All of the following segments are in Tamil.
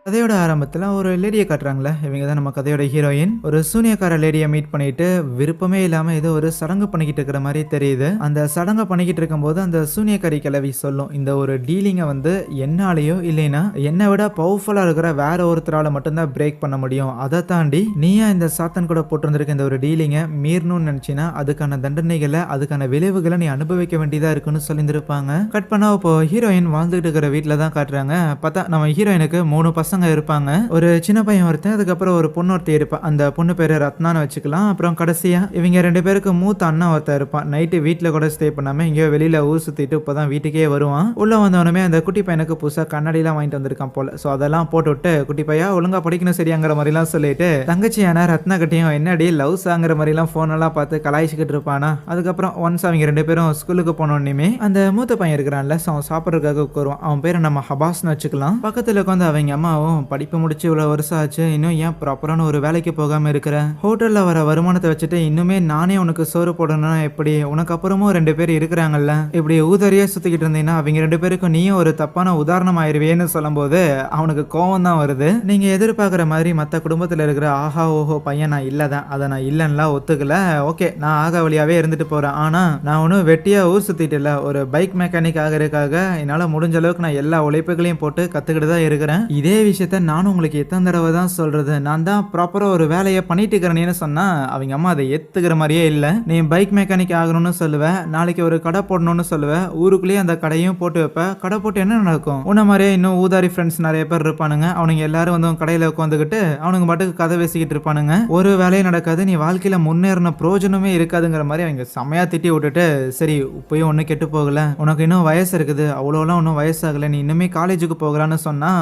கதையோட ஆரம்பத்துல ஒரு லேடிய காட்டுறாங்கல்ல. இவங்க தான் நம்ம கதையோட ஹீரோயின். ஒரு சூனியக்கார லேடிய மீட் பண்ணிட்டு, விருப்பமே இல்லாம ஏதோ ஒரு சடங்கு பண்ணிக்கிட்டு இருக்கிற மாரி தெரியுது. அந்த சடங்க பண்ணிக்கிட்டு இருக்கும்போது, அந்த சூனியக்காரி கிழவி சொல்லும். இந்த ஒரு டீலிங்க வந்து என்னாலயோ இல்லைன்னா, என்ன விட பவர்ஃபுல்லா இருக்கிற வேற ஒருத்தரால மட்டும் தான் பிரேக் பண்ண முடியும். அத தாண்டி நீயா இந்த சாத்தான் கூட போட்டிருந்திருக்க இந்த ஒரு டீலிங்க மீறணும்னு நினைச்சீன்னா, அதுக்கான தண்டனைகள, அதுக்கான விளைவுகள நீ அனுபவிக்க வேண்டியதா இருக்குன்னு சொல்லியிருந்திருப்பாங்க. கட் பண்ணா இப்போ ஹீரோயின் வாழ்ந்துகிட்டு இருக்கிற வீட்ல தான் காட்டுறாங்க. பார்த்தா நம்ம ஹீரோயினுக்கு 3 பசங்க இருப்பாங்க. ஒரு சின்ன பையன் ஒருத்தன், அதுக்கப்புறம் ஒரு பொண்ணு ஒருத்தி இருப்பா. அந்த பொண்ணு பேரு ரத்னான்னு வச்சுக்கலாம். அப்புறம் கடைசியா இவங்க 2 பேருக்கு மூத்த அண்ணன் ஒருத்தன் இருப்பான். நைட்டு வீட்ல கூட ஸ்டே பண்ணாம எங்கேயோ வெளியில ஊர் சுத்திட்டு இப்பதான் வீட்டுக்கே வருவான். உள்ள வந்தவனுமே அந்த குட்டி பையனுக்கு புதுசா கண்ணாடிலாம் வாங்கிட்டு வந்திருக்கான் போல. சோ அதெல்லாம் போட்டுவிட்டு, குட்டி பையா ஒழுங்கா படிக்கணும் சரியாங்கிற மாதிரிலாம் சொல்லிட்டு, தங்கச்சியான ரத்னா கிட்டையும் என்னடி லவ்ஸாங்கிற மாதிரிலாம் போன் எல்லாம் பார்த்து கலாய்ச்சிக்கிட்டு இருப்பானா. அதுக்கப்புறம் ஒன்ஸ் அவங்க 2 பேரும் ஸ்கூலுக்கு போனோடனே அந்த மூத்த பையன் இருக்கிறான்ல, அவன் சாப்பிட்றதுக்காக உட்காருவான். அவன் பேரை நம்ம ஹபாஸ்னு வச்சுக்கலாம். பக்கத்துல உட்காந்து அவங்க அம்மாவும், படிப்பு முடிச்சு இவ்வளவு வருஷம் ஆச்சு, இன்னும் ஏன் ப்ராப்பரான ஒரு வேலைக்கு போகாம இருக்கிற? ஹோட்டல்ல வர வருமானத்தை வச்சுட்டு இன்னுமே நானே உனக்கு சோறு போடணும்னா எப்படி? உனக்கு அப்புறமும் 2 பேர் இருக்கிறாங்கல்ல, இப்படி ஊதறியா சுத்திக்கிட்டு இருந்தீங்கன்னா அவங்க 2 பேருக்கும் நீயும் ஒரு தப்பான உதாரணம் ஆயிருவேன்னு சொல்லும்போது அவனுக்கு கோவம் தான் வருது. நீங்க எதிர்பார்க்குற மாதிரி மற்ற குடும்பத்துல இருக்கிற ஆஹா ஓஹோ பையன் நான் இல்லதான், அதை நான் இல்லைன்னா ஒத்துக்கல. ஓகே, நான் ஆகா வழியாவே இருந்துட்டு போறேன். ஆனா நான் ஒன்றும் வெட்டியா ஊர் சுத்திட்டு இல்ல, ஒரு பைக் மெக்கானிக் ஆகிறதுக்காக என்னால முடிஞ்ச அளவுக்கு நான் எல்லா உழைப்புகளையும் போட்டு கத்துக்கிட்டு தான் இருக்கிறேன். இதே விஷயத்த நானும் உங்களுக்கு எத்தனை தடவை தான் சொல்றது, நான் தான் ப்ராப்பரா ஒரு வேலையை பண்ணிட்டு இருக்கிறேன்னு சொன்னா அவங்க அம்மா அதை ஏத்துக்கிற மாதிரியே இல்லை. நீ பைக் மெக்கானிக் ஆகணும்னு சொல்லுவ, நாளைக்கு ஒரு கடை போடணும்னு சொல்லுவ, ஊருக்குள்ளேயே அந்த கடையும் போட்டு வைப்ப. கடை போட்டு என்ன நடக்கும்? உன்ன மாதிரியே இன்னும் ஊதாரி ஃப்ரெண்ட்ஸ் நிறைய பேர் இருப்பானுங்க. அவனுங்க எல்லாரும் வந்து கடையில உட்காந்துக்கிட்டு அவனுங்க பாட்டுக்கு கதை பேசிக்கிட்டு இருப்பானுங்க. ஒரு வேலையும் நடக்காது, நீ வாழ்க்கையில முன்னேறின பிரோஜனமே இருக்காதுங்கிற மாதிரி அவங்க செமையா திட்டி விட்டுட்டு, சரி இப்பயும் ஒன்றும் கெட்டு போகல, உனக்கு இன்னும் வயசு இருக்குது, அவ்வளோலாம் ஒன்றும் வயசாகல, நீ இன்னுமே காலேஜுக்கு போகலான்னு சொன்னா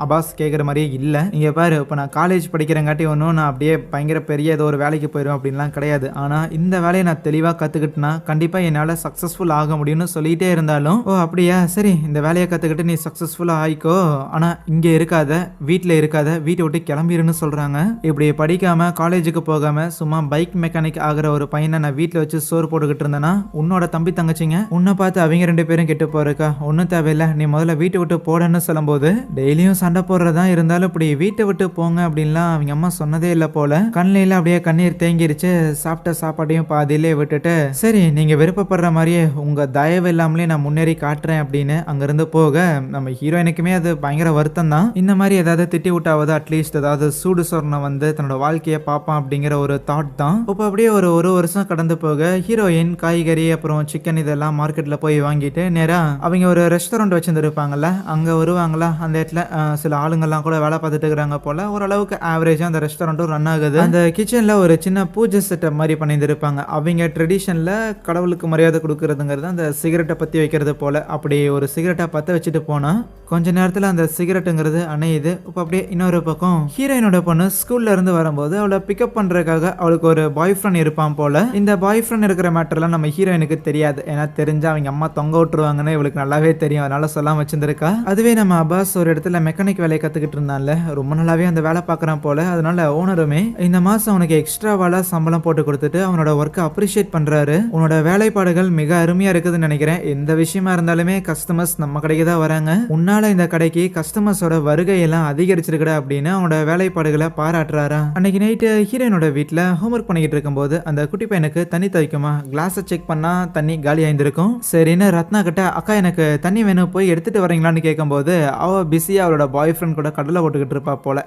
அபாஸ் கேட்குற மாதிரியே இல்லை. இங்கே பாரு, இப்போ நான் காலேஜ் படிக்கிறங்காட்டி ஒன்றும் நான் அப்படியே பயங்கர பெரிய ஏதோ ஒரு வேலைக்கு போயிடும் அப்படின்லாம் கிடையாது. ஆனால் இந்த வேலையை நான் தெளிவாக கற்றுக்கிட்டேன்னா கண்டிப்பாக என்னால் சக்ஸஸ்ஃபுல் ஆக முடியும்னு சொல்லிகிட்டே இருந்தாலும், ஓ அப்படியா, சரி இந்த வேலையை கற்றுக்கிட்டு நீ சக்ஸஸ்ஃபுல்லாக ஆயிக்கோ, ஆனால் இங்கே இருக்காத, வீட்டில் இருக்காத, வீட்டை விட்டு கிளம்பிடுன்னு சொல்கிறாங்க. இப்படி படிக்காமல் காலேஜுக்கு போகாமல் சும்மா பைக் மெக்கானிக் ஆகிற ஒரு பையனை நான் வீட்டில் வச்சு சோறு போட்டுக்கிட்டு இருந்தேன்னா, உன்னோட தம்பி தங்கச்சிங்க உன்னை பார்த்து அவங்க 2 பேரும் கெட்டு போறக்கா, ஒன்றும் தேவையில்லை, நீ முதல்ல வீட்டை விட்டு போடன்னு சொல்லும்போது டெய்லியும் சண்டை போடுறதா இருந்தாலும் இப்படி வீட்டை விட்டு போங்க அப்படின்லாம் அவங்க அம்மா சொன்னதே இல்லை போல. கண்ணில அப்படியே கண்ணீர் தேங்கிருச்சு. சாப்பிட்ட சாப்பாட்டையும் பாதியிலே விட்டுட்டு, சரி நீங்க விருப்பப்படுற மாதிரியே உங்க தயவு இல்லாமலே நான் முன்னேறி காட்டுறேன் அப்படின்னு அங்கிருந்து போக, நம்ம ஹீரோயினுக்குமே அது பயங்கர வருத்தம் தான். இந்த மாதிரி ஏதாவது திட்டி விட்டாவது அட்லீஸ்ட் ஏதாவது சூடு சொர்ணம் வந்து தன்னோட வாழ்க்கையை பார்ப்பான் அப்படிங்கிற ஒரு தாட் தான். இப்போ அப்படியே ஒரு வருஷம் கடந்து போக ஹீரோயின் காய்கறி அப்புறம் சிக்கன் இதெல்லாம் மார்க்கெட்ல போய் வாங்கிட்டு நேரா அவங்க ஒரு ரெஸ்டாரண்ட் வச்சிருந்துருப்பாங்கல்ல, அங்க வருவாங்களா. அந்த இடத்துல சில ஆளுங்கள்லாம் கூட வேலை பார்த்துட்டு இருக்கிறாங்க போல. ஓரளவுக்கு ஆவரேஜா அந்த ரெஸ்டாரண்ட்டும் ரன் ஆகுது. அந்த கிச்சன்ல ஒரு சின்ன பூஜை செட்டப் மாதிரி பண்ணியிருப்பாங்க. அவங்க ட்ரெடிஷன்ல கடவுளுக்கு மரியாதை கொடுக்கறதுங்கிறது அந்த சிகரெட்டை பத்தி வைக்கிறது போல. அப்படி ஒரு சிகரெட்டை பற்ற வச்சுட்டு போனா கொஞ்ச நேரத்தில் அந்த சிகரெட்டுங்கிறது அணையுது. இப்போ அப்படியே இன்னொரு பக்கம் ஹீரோயினோட பொண்ணு ஸ்கூல்ல இருந்து வரும்போது அவளை பிக்கப் பண்றதுக்காக அவளுக்கு ஒரு பாய் ஃப்ரெண்ட் இருப்பான் போல. இந்த பாய் ஃப்ரெண்ட் இருக்கிற மேட்டர்லாம் நம்ம ஹீரோயினுக்கு தெரியாது. ஏன்னா தெரிஞ்சா அவங்க அம்மா தொங்க விட்டுருவாங்கன்னு இவளுக்கு நல்லாவே தெரியும். அதனால சொல்லாம வச்சிருந்திருக்கா. அதுவே நம்ம அப்பாஸ் ஒரு இடத்துல மெக்கானிக் வேலையை கத்துக்கிட்டு இருந்தான்ல, ரொம்ப நாளாவே அந்த வேலை பார்க்கறான் போல. அதனால ஓனருமே இந்த மாசம் அவனுக்கு எக்ஸ்ட்ராவால சம்பளம் போட்டு கொடுத்துட்டு அவனோட ஒர்க்கை அப்ரிஷியேட் பண்றாரு. உன்னோட வேலைப்பாடுகள் மிக அருமையா இருக்குதுன்னு நினைக்கிறேன். எந்த விஷயமா இருந்தாலுமே கஸ்டமர்ஸ் நம்ம கடைக்கு தான் வராங்க. உன்னால இந்த கடைக்கு கஸ்டமர்ஸோட வருகை எல்லாம் அதிகரிச்சிருக்கடா அப்படின்னு அவனோட வேலைப்பாடுகளை பாராட்டுறாரா. அன்னைக்கு நைட்டு ஹீரோயினோட வீட்டுல ஹோம்ஒர்க் பண்ணிக்கிட்டு இருக்கும்போது அந்த குட்டி பையனுக்கு தண்ணி துவைக்குமா, கிளாஸை செக் பண்ணா தண்ணி காலி ஆயிருந்திருக்கும். சரின்னு ரத்னா கிட்ட, அக்கா எனக்கு தண்ணி வேணும், போய் எடுத்துட்டு வரீங்களான்னு கேட்கும்போது அவ பிஸியா அவளோட பாய் ஃப்ரெண்ட் கூட கடலை போட்டுக்கிட்டு இருப்பா போல.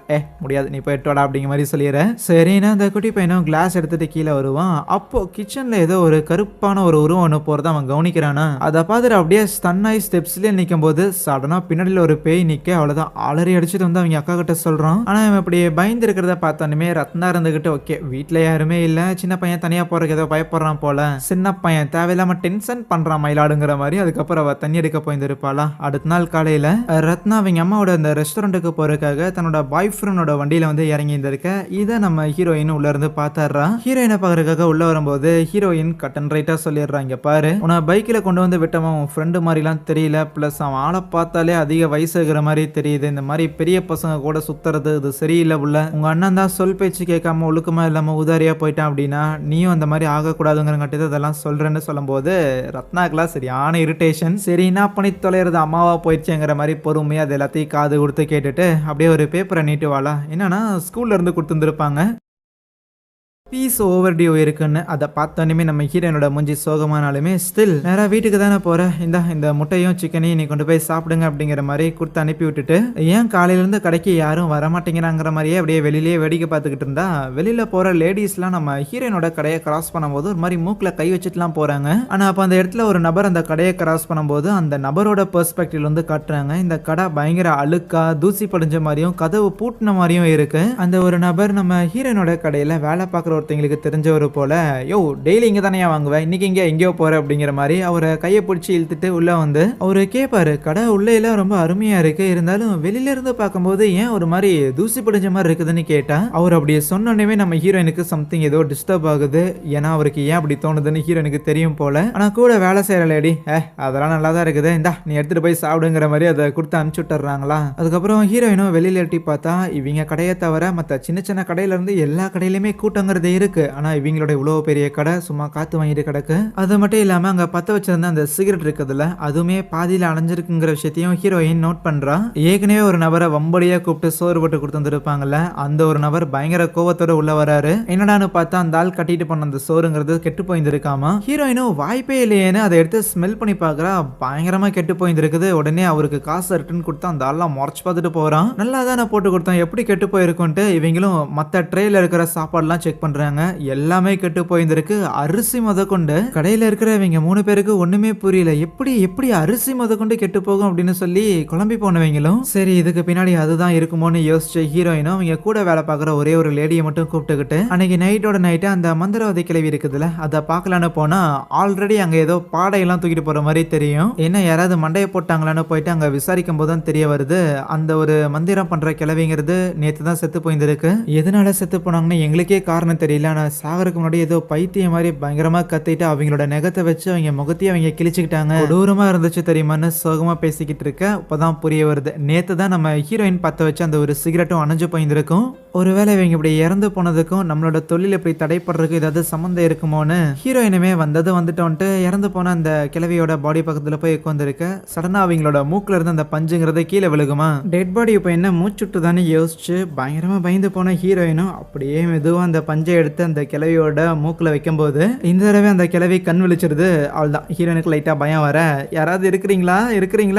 முடியாது, நீ போய் எட்டோடா அப்படிங்கிற மாதிரி சொல்லிடுற. சரின்னு அந்த குட்டி பையனும் கிளாஸ் எடுத்துட்டு கீழே வருவான். அப்போ கிச்சன்ல ஏதோ ஒரு கருப்பான ஒரு உருவம் ஒன்று போறத அவன் கவனிக்கிறானா. அதை பார்த்துட்டு அப்படியே ஸ்டன்னாய் ஸ்டெப்ஸ்லேயே நிற்கும் போது சடனா பின்னாடியில் ஒரு பேய் நிற்க, அவ்வளோதான் அலறி அடிச்சுட்டு வந்து அவங்க அக்கா கிட்ட சொல்றான். ஆனா அவன் இப்படி பயந்து இருக்கிறத பார்த்தோன்னுமே ரத்னா இருந்துகிட்டு, ஓகே வீட்டுல யாருமே இல்ல, சின்ன பையன் தனியா போறதுக்கு ஏதோ பயப்படுறான் போல, சின்ன பையன் தேவையில்லாம டென்ஷன் பண்றான் மயிலாடுங்கிற மாதிரி. அதுக்கப்புறம் அவ தண்ணி எடுக்க போயிருந்திருப்பாளா. அடுத்த நாள் காலையில ரத்னா அவங்க அம்மாவோட அந்த ரெஸ்டாரண்ட்டுக்கு போறதுக்காக தன்னோட பாய் ஃப்ரெண்டோட வண்டியில வந்து இறங்கி இருந்திருக்க. இதை நம்ம ஹீரோயின் உள்ள இருந்து பாத்தாடுறா. ஹீரோயினை பாக்குறதுக்காக உள்ள வரும்போது ஹீரோயின் கட் அண்ட் ரைட்டா சொல்லிடுறாங்க, பாரு உன பைக்ல கொண்டு வந்து விட்டவன் உன் ஃப்ரெண்டு மாதிரிலாம் தெரியல, பிளஸ் அவன் ஆளை பார்த்தாலே அதிக வயசுகிற மாதிரி தெரியுது, இந்த மாதிரி பெரிய பசங்க கூட சுத்துறது இது சரியில்லை உள்ள, உங்க அண்ணன் தான் சொல் பேச்சு கேட்காம ஒழுக்கமா இல்லாம உதாரியா போயிட்டான் அப்படின்னா நீயும் அந்த மாதிரி ஆகக்கூடாதுங்கிறங்காட்டி அதெல்லாம் சொல்றேன்னு சொல்லும்போது ரத்னாக்கெல்லாம் சரியான இரிட்டேஷன். சரி என்ன பண்ணி தொலைறது, அம்மாவா போயிடுச்சுங்கிற மாதிரி பொறுமையா அது எல்லாத்தையும் காது கொடுத்து கேட்டு கேட்டுட்டு அப்படியே ஒரு பேப்பரை நீட்டுவாளா. என்னன்னா ஸ்கூல்ல இருந்து கொடுத்துருந்துருப்பாங்க. பீஸ் ஓவர் டியூ இருக்குன்னு அதை பார்த்தோன்னே நம்ம ஹீரோனோட மூஞ்சி சோகமானாலுமே ஸ்டில் நேராக வீட்டுக்கு தானே போகிற இந்த முட்டையும் சிக்கனையும் நீ கொண்டு போய் சாப்பிடுங்க அப்படிங்கிற மாதிரி கொடுத்து அனுப்பி விட்டுட்டு ஏன் காலையிலேருந்து கடைக்கு யாரும் வரமாட்டேங்கிறாங்கிற மாதிரியே அப்படியே வெளியிலேயே வேடிக்கை பார்த்துக்கிட்டு இருந்தா வெளியில் போகிற லேடிஸ்லாம் நம்ம ஹீரோனோட கடையை கிராஸ் பண்ணும்போது ஒரு மாதிரி மூக்கில் கை வச்சுட்டுலாம் போகிறாங்க. ஆனால் அப்போ அந்த இடத்துல ஒரு நபர் அந்த கடையை கிராஸ் பண்ணும்போது அந்த நபரோட பெர்ஸ்பெக்டிவ்ல வந்து காட்டுறாங்க. இந்த கடை பயங்கர அழுக்கா தூசி படிஞ்ச மாதிரியும் கதவு பூட்டின மாதிரியும் இருக்கு. அந்த ஒரு நபர் நம்ம ஹீரோனோட கடையில் வேலை பார்க்குற ஒருத்தங்களுக்கு தெரிஞ்சவர் போல, யோ டெய்லி இங்கே தானே வாங்குவேன், இன்னைக்கு இங்கே எங்கேயோ போற அப்படிங்கிற மாதிரி அவரை கையை பிடிச்சி இழுத்துட்டு உள்ள வந்து அவரு கேட்பாரு, கடை உள்ளே எல்லாம் ரொம்ப அருமையா இருக்கு, இருந்தாலும் வெளியில இருந்து பார்க்கும்போது ஏன் ஒரு மாதிரி தூசி படிஞ்ச மாதிரி இருக்குதுன்னு கேட்டா அவர் அப்படியே சொன்னோன்னே நம்ம ஹீரோயினுக்கு சம்திங் ஏதோ டிஸ்டர்ப் ஆகுது. ஏன்னா அவருக்கு ஏன் அப்படி தோணுதுன்னு ஹீரோயினுக்கு தெரியும் போல. ஆனா கூட வேலை செய்யற லேடி அதெல்லாம் நல்லா தான் இருக்குது, இந்தா நீ எடுத்துட்டு போய் சாப்பிடுங்கிற மாதிரி அதை கொடுத்து அனுப்பிச்சு விட்டுறாங்களா. அதுக்கப்புறம் ஹீரோயினும் வெளியில எட்டி பார்த்தா இவங்க கடையை தவிர மற்ற சின்ன சின்ன கடையில இருந்து எல்லா கடையிலுமே கூட்டங்கிறது இருக்கு. ஆனா இவங்களோட இவ்வளவு பெரிய கடை சும்மா காத்து வாங்கிட்டு கிடக்கு. அது மட்டும் இல்லாம அங்க பத்த வச்சிருந்த அந்த சிகரெட் இருக்குதுல அதுவுமே பாதியில அணைஞ்சிருக்குங்கிற விஷயத்தையும் ஹீரோயின் நோட் பண்றா. ஏற்கனவே ஒரு நபரை வம்படியா கூப்பிட்டு சோறு போட்டு கொடுத்துருப்பாங்கல்ல, அந்த ஒரு நபர் பயங்கர கோவத்தோட உள்ள வராரு. என்னடான்னு பார்த்தா அந்த ஆள் கட்டிட்டு போன அந்த சோறுங்கிறது கெட்டு போயிருந்திருக்காமா. ஹீரோயினும் வாய்ப்பே இல்லையேன்னு அதை எடுத்து ஸ்மெல் பண்ணி பாக்குறா, பயங்கரமா கெட்டு போயிருந்திருக்குது. உடனே அவருக்கு காசு ரிட்டர்ன் கொடுத்தா அந்த ஆள்லாம் முறைச்சு பார்த்துட்டு போறான். நல்லா தான் போட்டு கொடுத்தோம், எப்படி கெட்டு போயிருக்கும்ட்டு இவங்களும் மத்த ட்ரேல இருக்கிற சாப்பாடுலாம் செக் பண்றாங்க. எல்லாமே கெட்டு போயிருந்திருக்கு. அரிசி முதற்கொண்டு கடையில இருக்கிற இவங்க 3 பேருக்கு ஒண்ணுமே புரியல, எப்படி அரிசி முதற்கொண்டு கெட்டு போகும் அப்படின்னு சொல்லி குழம்பி போனவங்களும் சரி இதுக்கு பின்னாடி அதுதான் இருக்குமோன்னு யோசிச்ச ஹீரோயினும் அவங்க கூட வேலை பார்க்குற ஒரே ஒரு லேடியை மட்டும் கூப்பிட்டுக்கிட்டு அன்னைக்கு நைட்டோட நைட்டு அந்த மந்திரவாதி கிளவி இருக்குதுல அதை பார்க்கலான்னு போனா ஆல்ரெடி அங்க ஏதோ பாடையெல்லாம் தூக்கிட்டு போற மாதிரி தெரியும். என்ன யாராவது மண்டையை போட்டாங்களான்னு போயிட்டு அங்க விசாரிக்கும் போதுதான் தெரிய வருது அந்த ஒரு மந்திரம் பண்ற கிளவிங்கிறது நேத்து தான் செத்து போயிருந்திருக்கு. எதனால செத்து போனாங்கன்னு எங்களுக்கே காரணம் தெரியல. ஆனா சாகருக்கு முன்னாடி ஏதோ பைத்தியம் மாதிரி பயங்கரமா கத்திட்டு அவங்களோட நெகத்தை வச்சு அவங்க முகத்தையும் அவங்க கிழிச்சுக்கிட்டாங்க. கொடூரமா இருந்துச்சு தெரியுமான்னு சோகமா பேசிக்கிட்டு இருக்க இப்பதான் புரிய வருது, நேத்து தான் நம்ம ஹீரோயின் பத்த வச்சு அந்த ஒரு சிகரெட்டும் அணைஞ்சு போயிருந்திருக்கும். ஒருவேளை இவங்க இப்படி இறந்து போனதுக்கும் நம்மளோட தொழில் இப்படி தடைப்படுறதுக்கு ஏதாவது சம்மந்தம் இருக்குமோன்னு ஹீரோயினுமே வந்துட்டோன்ட்டு இறந்து போன அந்த கிழவியோட பாடி பக்கத்துல போய் உட்காந்துருக்க. சடனா அவங்களோட மூக்குல இருந்து அந்த பஞ்சுங்கிறத கீழே விழுகுமா. டெட் பாடி இப்போ என்ன மூச்சுட்டு தானே யோசிச்சு பயங்கரமா பயந்து போன ஹீரோயினும் அப்படியே மெதுவா அந்த பஞ்சை எடுத்து அந்த கிழவியோட மூக்குல வைக்கும் போது இந்த தடவை அந்த கிழவி கண் விழிச்சிருது. அவள்தான் ஹீரோயினுக்கு லைட்டா பயம் வர, யாராவது இருக்கிறீங்களா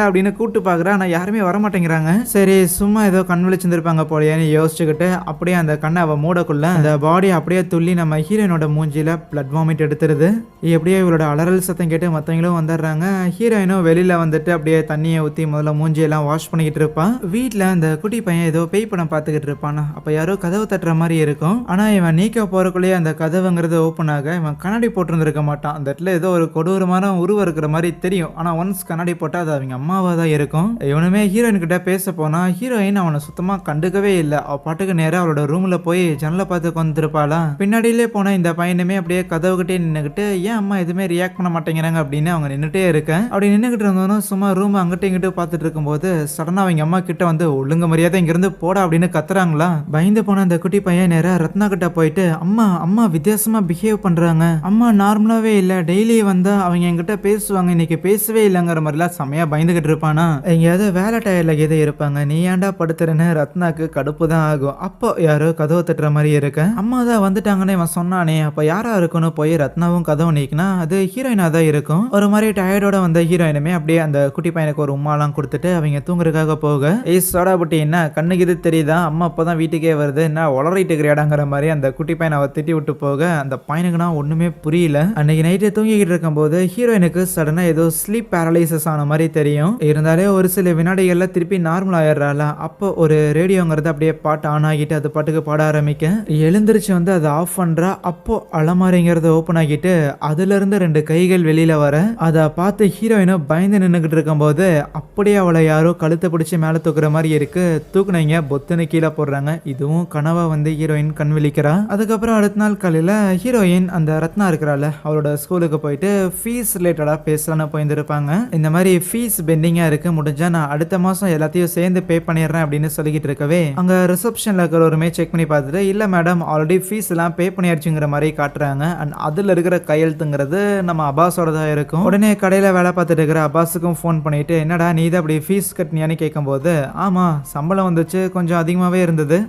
அப்படின்னு கூப்பிட்டு பாக்குறா. ஆனா யாருமே வர மாட்டேங்கிறாங்க. சரி சும்மா ஏதோ கண் விழிச்சிருப்பாங்க போலையான்னு யோசிச்சுக்கிட்டு அப்படியே அந்த கண்ணை அவ மூடக்குள்ள அந்த பாடி அப்படியே துள்ளி நம்ம ஹீரோயினோட மூஞ்சில பிளட் வாமிட் எடுத்துருது. எப்படியே இவளோட அலறல் சத்தம் கேட்டு மற்றவங்களும் வந்துடுறாங்க. ஹீரோயினும் வெளியில வந்துட்டு அப்படியே தண்ணியை ஊற்றி முதல்ல மூஞ்சியெல்லாம் வாஷ் பண்ணிக்கிட்டு இருப்பான். வீட்டில் அந்த குட்டி பையன் ஏதோ பேய் படம் பார்த்துக்கிட்டு இருப்பான். அப்போ யாரோ கதவு தட்டுற மாதிரி இருக்கும். ஆனால் இவன் நீக்க போறக்குள்ளேயே அந்த கதவுங்கிறது ஓப்பன் ஆக இவன் கண்ணாடி போட்டிருந்திருக்க மாட்டான். அந்த இடத்துல ஏதோ ஒரு கொடூரமான உருவம் இருக்கிற மாதிரி தெரியும். ஆனால் ஒன்ஸ் கண்ணாடி போட்டால் அது அவங்க அம்மாவாக தான் இருக்கும். இவனுமே ஹீரோயின் கிட்ட பேச போனா ஹீரோயின் அவனை சுத்தமாக கண்டுக்கவே இல்லை. அவ பாட்டுக்கு நேரம் அவளோட ரூம்ல போய் ஜன்னலை பார்த்து வந்துருப்பாளா. பின்னாடியிலே போன இந்த பையனுமே அப்படியே கதவுகிட்டே நின்னுக்கிட்டு ஏன் அம்மா எதுவுமே ரியாக்ட் பண்ண மாட்டேங்கிறாங்க அப்படின்னு அவங்க நின்றுட்டே இருக்க. அப்படி நின்றுகிட்டு இருந்தோம் சும்மா ரூம் அங்கிட்ட இங்கிட்ட பார்த்துட்டு இருக்கும்போது சடனா அவங்க அம்மா கிட்ட வந்து ஒழுங்கு மரியாதை இங்கிருந்து போடா அப்படின்னு கத்துறாங்களா. பயந்து போன அந்த குட்டி பையன் நேரா ரத்னா கிட்ட போயிட்டு அம்மா அம்மா வித்தியாசமா பிஹேவ் பண்றாங்க, அம்மா நார்மலாவே இல்ல, டெய்லி வந்தா அவங்க என்கிட்ட பேசுவாங்க, இன்னைக்கு பேசவே இல்லைங்கிற மாதிரிலாம் செமையா பயந்துகிட்டு இருப்பானா. எங்கேயாவது வேலை டயர்ல எதை இருப்பாங்க, நீ ஏன்டா படுத்துறன்னு ரத்னாக்கு கடுப்பு தான் ஆகும். அப்போ யாரோ கதவு தட்டுற மாதிரி இருக்க. அம்மா தான் வந்துட்டாங்கன்னு இவன் சொன்னானே, அப்ப யாரா இருக்குன்னு போய் ரத்னாவும் கதவு நீக்கினா அது ஹீரோயினா தான் இருக்கும். ஒரு மாதிரி டயர்டோட வந்த ஹீரோயினுமே அப்படியே அந்த குட்டி பையனுக்கு ஒரு உமாலாம் கொடுத்துட்டு அவங்க தூங்குறதுக்காக போக, ஏய் சோடா புட்டி என்ன கண்ணுக்கு இது தெரியுதா, அம்மா அப்பதான் வீட்டுக்கே வருது, என்ன உளறிட்டு இருக்கிறாடாங்கிற மாதிரி அந்த குட்டி பையனை அவ திட்டி விட்டு போக அந்த பையனுக்குனா ஒண்ணுமே புரியல. அன்னைக்கு நைட்டு தூங்கிக்கிட்டு இருக்கும் போது ஹீரோயினுக்கு சடனா ஏதோ ஸ்லீப் பேரலைசிஸ் ஆன மாதிரி தெரியும். இருந்தாலே ஒரு சில வினாடிகள்ல திருப்பி நார்மல் ஆயிடுறாளா. அப்போ ஒரு ரேடியோங்கிறது அப்படியே பாட்டு ஆன் ஆகிட்டு அது பாட்டுக்கு பாட ஆரம்பிக்க எழுந்திரிச்சு வந்து அதை ஆஃப் பண்றா. அப்போ அலமாரிங்கிறத ஓப்பன் ஆகிட்டு அதுல இருந்து 2 கைகள் வெளியில வர அதை பார்த்து ஹீரோயினும் பயந்து நின்னுகிட்டு இருக்கும் போது அப்படியே அவளை யாரோ கழுத்தை பிடிச்சி மேல தூக்குற மாதிரி இருக்கு. தூக்குனீங்க பொத்துன்னு கீழே போடுறாங்க. இதுவும் கனவா வந்து ஹீரோயின் கண் விழிக்கிறா. அதுக்கப்புறம் அதுக்கப்புறம் அடுத்த நாள் காலையில ஹீரோயின் அந்த ரத்னா இருக்கிறாள் அவளோட ஸ்கூலுக்கு போயிட்டு ஃபீஸ் ரிலேட்டடா பேசலான்னு போயிருந்திருப்பாங்க. இந்த மாதிரி ஃபீஸ் பெண்டிங்கா இருக்கு, முடிஞ்சா நான் அடுத்த மாசம் எல்லாத்தையும் சேர்ந்து பே பண்ணிடுறேன் அப்படின்னு சொல்லிக்கிட்டு இருக்கவே அங்க ரிசப்ஷன்ல இருக்கிறவருமே செக் பண்ணி பார்த்துட்டு இல்ல மேடம் ஆல்ரெடி ஃபீஸ் எல்லாம் பே பண்ணியாச்சுங்கிற மாதிரி காட்டுறாங்க. அண்ட் அதுல இருக்கிற கையெழுத்துங்கிறது நம்ம அப்பாஸோட தான் இருக்கும். உடனே கடையில வேலை பார்த்துட்டு இருக்கிற அப்பாஸுக்கும் ஃபோன் பண்ணிட்டு என்னடா நீ தான் அப்படி ஃபீஸ் கட்டினியான்னு கேட்கும்போது ஆமா சம்பளம் வந்துச்சு, கொஞ்சம் அதிகமாவே இருந்தது,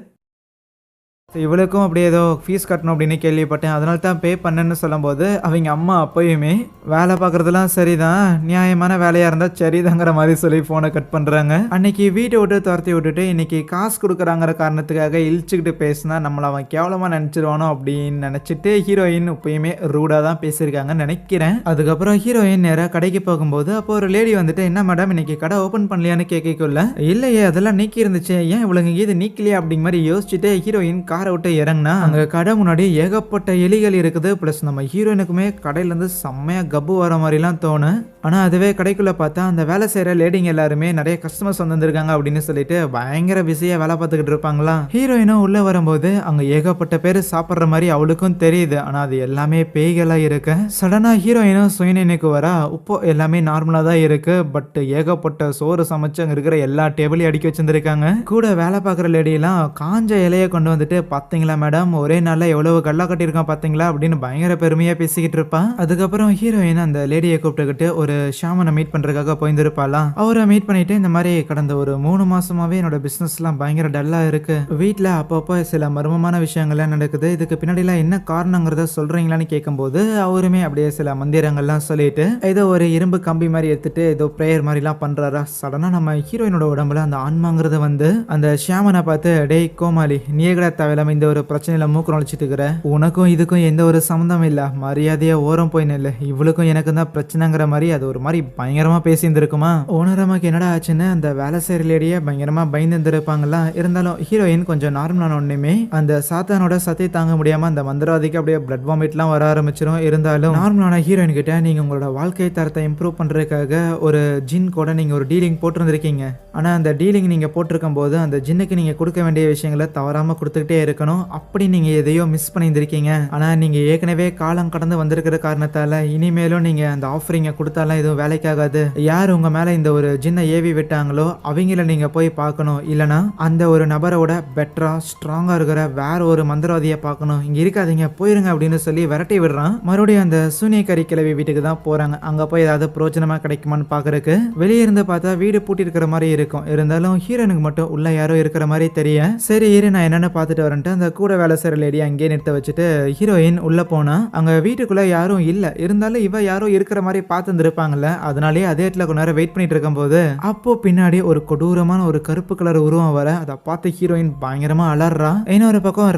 இவளுக்கும் அப்படியே ஏதோ ஃபீஸ் கட்டணும் அப்படின்னு கேள்விப்பட்டேன், அதனால தான் பே பண்ணேன்னு சொல்லும்போது அவங்க அம்மா அப்பயுமே வேலை பார்க்குறதுலாம் சரிதான், நியாயமான வேலையாக இருந்தால் சரிதாங்கிற மாதிரி சொல்லி ஃபோனை கட் பண்ணுறாங்க. அன்னைக்கு வீட்டை விட்டு துரத்தி விட்டுட்டு இன்னைக்கு காசு கொடுக்குறாங்கிற காரணத்துக்காக இழிச்சுக்கிட்டு பேசினா நம்மளை அவன் கேவலமாக நினச்சிருவானோ அப்படின்னு நினச்சிட்டு ஹீரோயின் இப்பயுமே ரூடாக தான் பேசியிருக்காங்கன்னு நினைக்கிறேன். அதுக்கப்புறம் ஹீரோயின் நேராக கடைக்கு போகும்போது அப்போ ஒரு லேடி வந்துட்டு என்ன மேடம் இன்னைக்கு கடை ஓப்பன் பண்ணலையான்னு கேட்கக்குள்ள இல்லையே அதெல்லாம் நீக்கி இருந்துச்சு, ஏன் இவளுங்க இது நீக்கலையா அப்படிங்கிற மாதிரி யோசிச்சுட்டு ஹீரோயின் காரை விட்டு இறங்கினா அங்க கடை முன்னாடி ஏகப்பட்ட எலிகள் இருக்குது. பிளஸ் நம்ம ஹீரோயினுக்குமே கடையில இருந்து செம்மையா கப்பு வர மாதிரிலாம் தோணும். ஆனா அதுவே கடைக்குள்ள பார்த்தா அந்த வேலை செய்யற லேடிங்க எல்லாருமே நிறைய கஸ்டமர்ஸ் வந்திருக்காங்க அப்படின்னு சொல்லிட்டு பயங்கர பிஸியா வேலை பார்த்துக்கிட்டு இருப்பாங்களா. ஹீரோயினும் உள்ள வரும்போது அங்க ஏகப்பட்ட பேர் சாப்பிட்ற மாதிரி அவளுக்கும் தெரியுது. ஆனா அது எல்லாமே பேய்களா இருக்கு. சடனா ஹீரோயினும் சுயநினைக்கு வரா, இப்போ எல்லாமே நார்மலா தான் இருக்கு. பட் ஏகப்பட்ட சோறு சமைச்சு அங்க இருக்கிற எல்லா டேபிளையும் அடுக்கி வச்சிருந்திருக்காங்க. கூட வேலை பார்க்குற லேடியெல்லாம் காஞ்ச இலையை கொண்டு வந்துட்டு பாத்தீங்களா மேடம் ஒரே நாள்ல எவ்வளவு கல்லா கட்டியிருக்கான் பாத்தீங்களா அப்படின்னு பயங்கர பெருமையா பேசிக்கிட்டு இருப்பான். அதுக்கப்புறம் ஹீரோயின் அந்த லேடியை கூப்பிட்டுக்கிட்டு ஒரு ஷாமனை மீட் பண்றதுக்காக போயிருந்திருப்பாலாம். அவரை மீட் பண்ணிட்டு இந்த மாதிரி கடந்த ஒரு 3 மாசமாவே என்னோட பிசினஸ் எல்லாம் பயங்கர டல்லா இருக்கு, வீட்டுல அப்பப்போ சில மர்மமான விஷயங்கள்லாம் நடக்குது, இதுக்கு பின்னாடி எல்லாம் என்ன காரணங்கிறத சொல்றீங்களான்னு கேட்கும்போது அவருமே அப்படியே சில மந்திரங்கள்லாம் சொல்லிட்டு ஏதோ ஒரு இரும்பு கம்பி மாதிரி எடுத்துட்டு ஏதோ பிரேயர் மாதிரி எல்லாம் பண்றாரா. சடனா நம்ம ஹீரோயினோட உடம்புல அந்த ஆன்மாங்கிறது வந்து அந்த ஷாமனை பார்த்து டேய் கோமாளி நீ கூட தேவையில்லாம இந்த ஒரு பிரச்சனையில மூக்கு நுழைச்சிட்டு இருக்கிற, உனக்கும் இதுக்கும் எந்த ஒரு சம்மந்தம் இல்ல, மரியாதையா ஓரம் போய் நில்லு, இவளுக்கும் எனக்கு தான் பிரச்சனைங்கிற மாதிரி அது ஒரு மாதிரி பயங்கரமா பேசியிருந்திருக்குமா. ஓனரமாக்கு என்னடா ஆச்சுன்னு அந்த வேலை செய்யற லேடியே பயங்கரமா பயந்துருப்பாங்களா. இருந்தாலும் ஹீரோயின் கொஞ்சம் நார்மலான ஒண்ணுமே அந்த சாத்தானோட சத்தை தாங்க முடியாம அந்த மந்திரவாதிக்கு அப்படியே பிளட் வாமிட்லாம் வர ஆரம்பிச்சிடும். இருந்தாலும் நார்மலான ஹீரோயின் கிட்ட நீங்க உங்களோட வாழ்க்கை தரத்தை இம்ப்ரூவ் பண்றதுக்காக ஒரு ஜின் கூட நீங்க ஒரு டீலிங் போட்டிருந்திருக்கீங்க. ஆனா அந்த டீலிங் நீங்க போட்டிருக்கும் போது அந்த ஜின்னுக்கு நீங்க கொடுக்க வேண்டிய விஷயங்களை தவறாம கொடுத்துக்கிட்டே இருக்கணும். அப்படி நீங்க எதையோ மிஸ் பண்ணியிருந்திருக்கீங்க. ஆனா நீங்க ஏற்கனவே காலம் கடந்து வந்திருக்கிற காரணத்தால இனிமேலும் நீங்க அந்த ஆஃபரிங்க கொடுத்தாலும் எதுவும் வேலைக்காகாது. யார் உங்க மேல இந்த ஒரு ஜின்னை ஏவி விட்டாங்களோ அவங்கள நீங்க போய் பார்க்கணும், இல்லனா அந்த ஒரு நபரோட பெட்டரா ஸ்ட்ராங்கா இருக்கிற வேற ஒரு மந்திரவாதியை பார்க்கணும், இங்க இருக்காதீங்க போயிருங்க அப்படின்னு சொல்லி விரட்டி விடுறான். மறுபடியும் அந்த சூனியக்காரி கிழவி வீட்டுக்கு தான் போறாங்க. அங்க போய் ஏதாவது பிரோஜனமா கிடைக்குமான்னு பாக்குறதுக்கு வெளியே இருந்து பார்த்தா வீடு பூட்டி இருக்கிற மாதிரி இருக்கும். இருந்தாலும் ஹீரோனுக்கு மட்டும் உள்ள யாரோ இருக்கிற மாதிரி தெரிய சரி இரு நான் என்னன்னு பார்த்துட்டு வரேன்ட்டு அந்த கூட வேலை செய்யற லேடி அங்கேயே நிறுத்த வச்சுட்டு ஹீரோயின் உள்ள போனா அங்க வீட்டுக்குள்ள யாரும் இல்ல. இருந்தாலும் இவ யாரோ இருக்கிற மாதிரி பார்த்துருப்பாங்கல்ல, அதனாலேயே அதே இடத்துல கொஞ்ச நேரம் வெயிட் பண்ணிட்டு இருக்கும் போது அப்போ பின்னாடி ஒரு கொடூரமான ஒரு கருப்பு கலர் உருவம் வர அதை பார்த்து ஹீரோயின் பயங்கரமா அலறா. இன்னொரு பக்கம்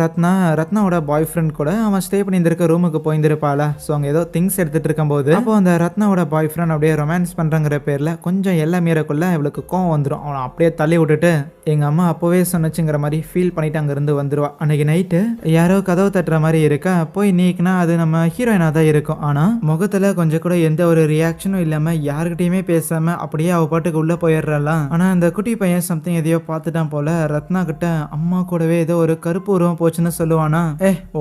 ரத்னாவோட பாய் ஃப்ரெண்ட் கூட அவன் ஸ்டே பண்ணியிருக்க ரூமுக்கு போயிருந்திருப்பாள. ஸோ அங்க ஏதோ திங்ஸ் எடுத்துட்டு இருக்கும் போது அப்போ அந்த ரத்னாவோட பாய் ஃப்ரெண்ட் அப்படியே ரொமான்ஸ் பண்றங்கிற பேர்ல கொஞ்சம் எல்லாம் மீறக்குள்ள இவளுக்கு கோவம் வந்துடும். அவனை அப்படியே தள்ளி விட்டுட்டு எங்க அம்மா அப்பவே சொன்னச்சுங்கிற மாதிரி ஃபீல் பண்ணிட்டு அங்க இருந்து வந்துருவா. அன்னைக்கு நைட்டு யாரோ கதவு தட்டுற மாதிரி இருக்கா, போய் நீக்கினா அது நம்ம ஹீரோயினா தான் இருக்கும். ஆனா முகத்துல கொஞ்சம் கூட எந்த ஒரு ரியாக்ஷனும் இல்லாம யாருக்கிட்டையுமே பேசாம அப்படியே அவ பாட்டுக்கு உள்ள போயிடுறாளாம். ஆனா அந்த குட்டி பையன் சம்திங் எதையோ பார்த்துட்டான் போல. ரத்னா கிட்ட அம்மா கூடவே ஏதோ ஒரு கருப்பு உருவம் போச்சுன்னு சொல்லுவானா.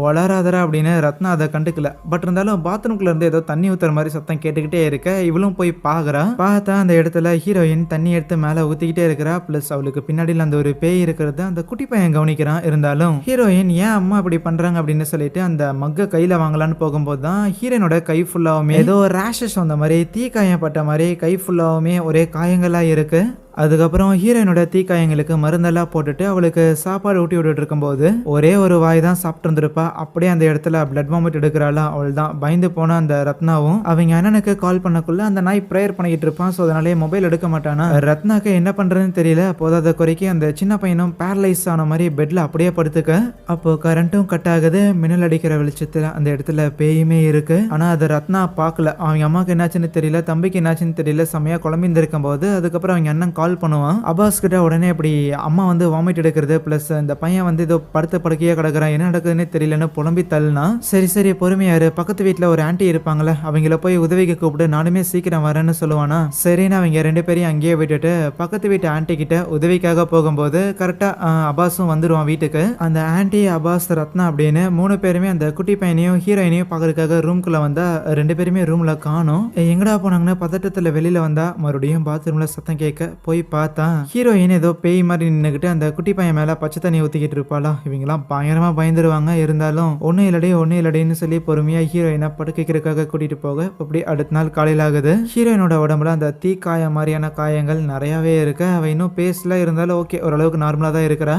வளராதரா அப்படின்னு ரத்னா அதை கண்டுக்கல. பட் இருந்தாலும் பாத்ரூம்குள்ள இருந்து ஏதோ தண்ணி ஊத்துற மாதிரி சத்தம் கேட்டுக்கிட்டே இருக்க இவளும் போய் பாக்குறா. பார்த்தா அந்த இடத்துல ஹீரோயின் தண்ணி எடுத்து மேல ஊத்திக்கிட்டே இருக்கிறா. பிளஸ் அவளுக்கு பின்னாடி அந்த ஒரு பேய் இருக்கிறது அந்த குட்டி பையன் கவனிக்கிறான். இருந்தாலும் ஹீரோயின் ஏன் அம்மா அப்படி பண்றாங்க அப்படின்னு சொல்லிட்டு அந்த மக்க கையில வாங்கலான்னு போகும்போது தான் ஹீரோனோட கை ஃபுல்லாவுமே ஏதோ ரேஷஸ் வந்த மாதிரி தீக்காயம் பட்ட மாதிரி கை ஃபுல்லாவுமே ஒரே காயங்களா இருக்கு. அதுக்கப்புறம் ஹீரோயினோட தீக்காயங்களுக்கு மருந்தெல்லாம் போட்டுட்டு அவளுக்கு சாப்பாடு ஊட்டி விட்டுட்டு இருக்கும்போது ஒரே ஒரு வாய் தான் சாப்பிட்டு இருந்திருப்பா. அப்படியே அந்த இடத்துல பிளட் வாமிட் எடுக்கிறாளா. அவள் தான் பயந்து போன அந்த ரத்னாவும் அவங்க அண்ணனுக்கு கால் பண்ணக்குள்ள அந்த நாய் ப்ரேயர் பண்ணிக்கிட்டு இருப்பான். ஸோ அதனாலே மொபைல் எடுக்க மாட்டானா. ரத்னாக்கு என்ன பண்றதுன்னு தெரியல. போதாத குறைக்கு அந்த சின்ன பையனும் பேரலைஸ் ஆன மாதிரி பெட்ல அப்படியே படுத்துக்க. அப்போ கரண்ட்டும் கட் ஆகுது. மின்னல் அடிக்கிற வெளிச்சத்துல அந்த இடத்துல பேயுமே இருக்கு. ஆனா அதை ரத்னா பார்க்கல. அவங்க அம்மாவுக்கு என்னாச்சுன்னு தெரியல, தம்பிக்கு என்னாச்சுன்னு தெரியல, செம்மையா குழம்பிந்து இருக்கும் போது அதுக்கப்புறம் அவங்க அண்ணன் கால் பண்ணுவான். அப்பாஸ் கிட்ட உடனே இப்படி அம்மா வந்து வாமிட் எடுக்கிறது பிளஸ் இந்த பையன் வந்து ஏதோ படுத்த படுக்கையே கிடக்குறான், என்ன நடக்குதுன்னு தெரியலன்னு புலம்பி தள்ளுனா. சரி பொறுமையாரு, பக்கத்து வீட்டுல ஒரு ஆன்ட்டி இருப்பாங்கல்ல, அவங்கள போய் உதவிக்கு கூப்பிட்டு நானுமே சீக்கிரம் வரேன்னு சொல்லுவானா. சரின்னு அவங்க 2 பேரையும் அங்கேயே விட்டுட்டு பக்கத்து வீட்டு ஆன்ட்டி கிட்ட உதவிக்காக போகும்போது கரெக்டா அப்பாஸும் வந்துடுவான் வீட்டுக்கு. அந்த ஆன்ட்டி, அப்பாஸ், ரத்னா அப்படின்னு 3 பேருமே அந்த குட்டி பையனையும் ஹீரோயினையும் பாக்குறதுக்காக ரூம்குள்ள வந்தா 2 பேருமே ரூம்ல காணோம். எங்கடா போனாங்கன்னு பதட்டத்துல வெளியில வந்தா மறுபடியும் பாத்ரூம்ல சத்தம் கேட்க போய் பார்த்தா ஹீரோயின் ஏதோ பேய் மாதிரி நின்னுகிட்டு அந்த குட்டி பையன் மேல பச்சை தண்ணி ஊத்திக்கிட்டு இருப்பாளா. இவங்கெல்லாம் பயங்கரமா பயந்துருவாங்க. இருந்தாலும் ஒன்னும் இல்லடின்னு சொல்லி பொறுமையா ஹீரோயினை படுக்கைக்கிறதுக்காக கூட்டிட்டு போக அப்படி அடுத்த நாள் காலையில் ஆகுது. ஹீரோயினோட உடம்புல அந்த தீக்காய மாதிரியான காயங்கள் நிறையவே இருக்கு. அவ இன்னும் பேசல, இருந்தாலும் ஓகே ஓரளவுக்கு நார்மலா தான் இருக்கிறா.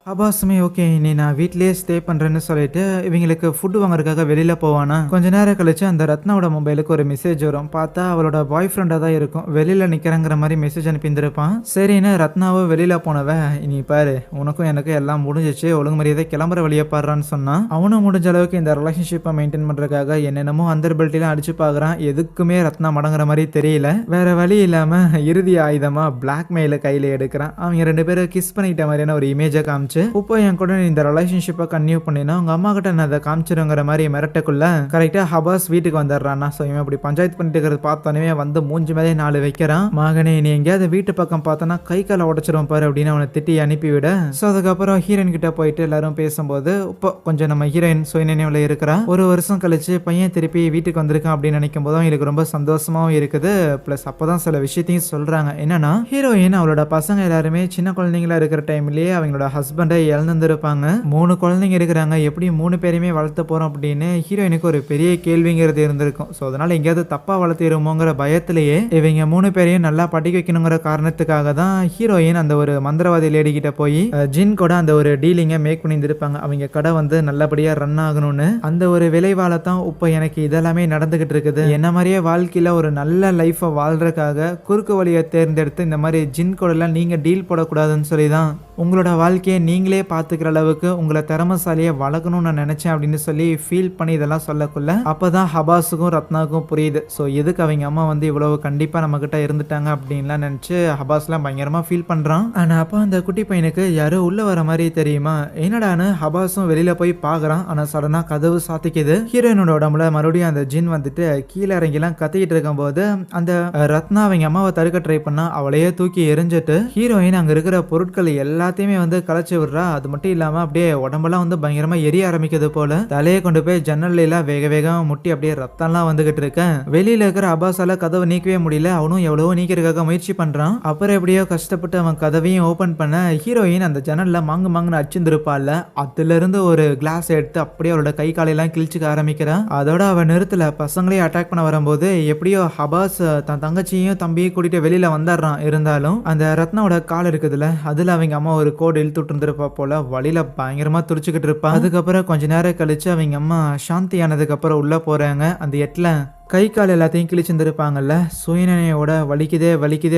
அப்பாஸுமே ஓகே நீ நான் வீட்லயே ஸ்டே பண்றேன்னு சொல்லிட்டு இவங்களுக்கு ஃபுட் வாங்குறதுக்காக வெளியில போவானா. கொஞ்ச நேரம் கழிச்சு அந்த ரத்னாவோட மொபைலுக்கு ஒரு மெசேஜ் வரும். பார்த்தா அவளோட பாய் ஃப்ரெண்டா தான் இருக்கும். வெளியில நிக்கிறங்கிற மாதிரி மெசேஜ் அனுப்பியிருந்திருப்பான். சரின்னு ரத்னாவும் வெளியில போனவ இனி பாரு உனக்கும் எனக்கு எல்லாம் முடிஞ்சிச்சு, ஒழுங்கு மரியாதை கிளம்புற வழியை பாடுறான்னு சொன்னான். அவனும் முடிஞ்ச அளவுக்கு இந்த ரிலேஷன்ஷிப்பை மெயின்டைன் பண்றதுக்காக என்னென்னமோ அந்த பெல்ட்டிலாம் அடிச்சு பாக்குறான். எதுக்குமே ரத்னா மடங்குற மாதிரி தெரியல. வேற வழி இல்லாம இறுதி ஆயுதமா பிளாக்மெயில கையில எடுக்கிறான். அவங்க 2 பேரும் கிஸ் பண்ணிட்ட மாதிரியான ஒரு இமேஜை காமிச்சு இப்போ என் கூட இந்த ரிலேஷன்ஷிப்பை கன்டினியூ பண்ணினா உங்க அம்மா கிட்ட நான் அதை காமிச்சிருங்கிற மாதிரி மிரட்டக்குள்ள கரெக்டா அப்பாஸ் வீட்டுக்கு வந்துடுறான்னா. ஸோ இவன் அப்படி பஞ்சாயத்து பண்ணிட்டு இருக்கிறது பார்த்தோன்னே வந்து மூஞ்சி மேலே 4 வைக்கிறான். மகனே நீ எங்கேயாவது வீட்டு பக்கம் பார்த்தோன்னா கை காலை உடச்சிரும் பாரு அப்படின்னு அவனை திட்டி அனுப்பிவிட. ஸோ அதுக்கப்புறம் ஹீரோயின் கிட்ட போயிட்டு எல்லாரும் பேசும்போது இப்போ கொஞ்சம் நம்ம ஹீரோயின் சுயநினைவுல இருக்கிறா. 1 வருஷம் கழிச்சு பையன் திருப்பி வீட்டுக்கு வந்திருக்கான் அப்படின்னு நினைக்கும் போதும் எனக்கு ரொம்ப சந்தோஷமாவும் இருக்குது. பிளஸ் அப்பதான் சில விஷயத்தையும் சொல்றாங்க. என்னன்னா ஹீரோயின் அவளோட பசங்க எல்லாருமே சின்ன குழந்தைங்களா இருக்கிற டைம்லயே அவங்களோட ஹஸ்பண்டை இழந்திருப்பாங்க. 3 குழந்தைங்க இருக்கிறாங்க. எப்படி 3 பேரையுமே வளர்த்த போறோம் அப்படின்னு ஹீரோயினுக்கு ஒரு பெரிய கேள்விங்கிறது இருந்திருக்கும். ஸோ அதனால எங்கேயாவது தப்பா வளர்த்திருமோங்கிற பயத்திலேயே இவங்க 3 பேரையும் நல்லா படிக்க வைக்கணுங்கிற காரணத்துக்காக தான் ஹீரோயின் அந்த ஒரு மந்திரவாதி லேடி கிட்ட போய் ஜின் கூட அந்த ஒரு டீலிங்கை மேக் பண்ணியிருந்திருப்பாங்க. அவங்க கடை வந்து நல்லபடியா ரன் ஆகணும்னு. அந்த ஒரு விளைவால தான் இப்போ எனக்கு இதெல்லாமே நடந்துகிட்டு இருக்குது. என்ன மாதிரியே வாழ்க்கையில ஒரு நல்ல லைஃபை வாழ்றதுக்காக குறுக்கு வழியை தேர்ந்தெடுத்து இந்த மாதிரி ஜின் கூட எல்லாம் நீங்க டீல் போடக்கூடாதுன்னு சொல்லி தான் உங்களோட வாழ்க்கையை நீங்களே பார்த்துக்கிற அளவுக்கு உங்களை திறமைசாலியை வளர்க்கணும்னு நான் நினைச்சேன் அப்படின்னு சொல்லி ஃபீல் பண்ணி இதெல்லாம் சொல்லக்குள்ள அப்பதான் ஹபாஸுக்கும் ரத்னாவுக்கும் புரியுது. ஸோ எதுக்கு அவங்க அம்மா வந்து இவ்வளவு கண்டிப்பா நம்ம கிட்ட இருந்துட்டாங்க அப்படின்லாம் நினைச்சு ஹபாஸ்லாம் பயங்கரமா ஃபீல் பண்றான். ஆனா அப்ப அந்த குட்டி பையனுக்கு யாரோ உள்ள வர மாதிரி தெரியுமா. என்னடான்னு ஹபாஸும் வெளியில போய் பாக்குறான். ஆனா சடனா கதவு சாத்திக்குது. ஹீரோயினோட உடம்புல மறுபடியும் அந்த ஜின் வந்துட்டு கீழே இறங்கிலாம் கத்திக்கிட்டு இருக்கும் போது அந்த ரத்னா அவங்க அம்மாவை தடுக்க ட்ரை பண்ணா அவளையே தூக்கி எரிஞ்சிட்டு ஹீரோயின் அங்க இருக்கிற பொருட்கள் எல்லாத்தையுமே வந்து கலைச்சு விடுறா. அது மட்டும் இல்லாம அப்படியே உடம்பெல்லாம் வந்து பயங்கரமா எரிய ஆரம்பிக்கிறது போல. தலையை கொண்டு போய் ஜன்னல்ல எல்லாம் வேக வேகமா முட்டி அப்படியே ரத்தம்லாம் வந்துகிட்டு இருக்கேன். வெளியில இருக்கிற அப்பாஸால கதவை நீக்கவே முடியல. அவனும் எவ்வளவோ நீக்கிறதுக்காக முயற்சி பண்றான். அப்புறம் எப்படியோ கஷ்டப்பட்டு அவன் கதவையும் ஓபன் பண்ண ஹீரோயின் அந்த ஜன்னல்ல மாங்குன்னு அச்சிருந்திருப்பால. அதுல இருந்து ஒரு கிளாஸ் எடுத்து அப்படியே அவளோட கை காலையெல்லாம் கிழிச்சுக்க ஆரம்பிக்கிறான். அதோட அவன் நிறுத்தல. பசங்களே அட்டாக் பண்ண வரும்போது எப்படியோ அப்பாஸ் தன் தங்கச்சியும் தம்பியும் கூட்டிட்டு வெளியில வந்துடுறான். இருந்தாலும் அந்த ரத்னாவோட கால் இருக்குதுல அதுல அவங்க அம்மா ஒரு கோடு இழுத்துட்டு இருந்திருப்பா போல. வழியில பயங்கரமா துடிச்சுக்கிட்டு இருப்பா. அதுக்கப்புறம் கொஞ்ச நேரம் கழிச்சு அவங்க அம்மா சாந்தி ஆனதுக்கு அப்புறம் உள்ள போறாங்க. அந்த எட்ல கை கால் எல்லாத்தையும் கிழிச்சிருந்துருப்பாங்கல்ல. சுயநினைவோட வலிக்குதே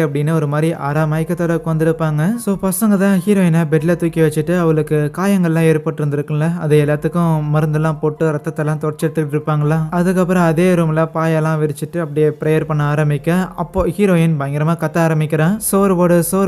அப்படின்னு ஒரு மாதிரி மயக்கத்தோட உட்காந்துருப்பாங்க. ஸோ பசங்க தான் ஹீரோயினை பெட்ல தூக்கி வச்சுட்டு அவளுக்கு காயங்கள்லாம் ஏற்பட்டு இருந்திருக்குல்ல அது எல்லாத்துக்கும் மருந்தெல்லாம் போட்டு ரத்தத்தெல்லாம் தொடச்சி எடுத்துக்கிட்டு இருப்பாங்களா. அதுக்கப்புறம் அதே ரூம்ல பாயெல்லாம் விரிச்சிட்டு அப்படியே ப்ரேயர் பண்ண ஆரம்பிக்க அப்போ ஹீரோயின் பயங்கரமா கத்த ஆரம்பிக்கிறான். சோறு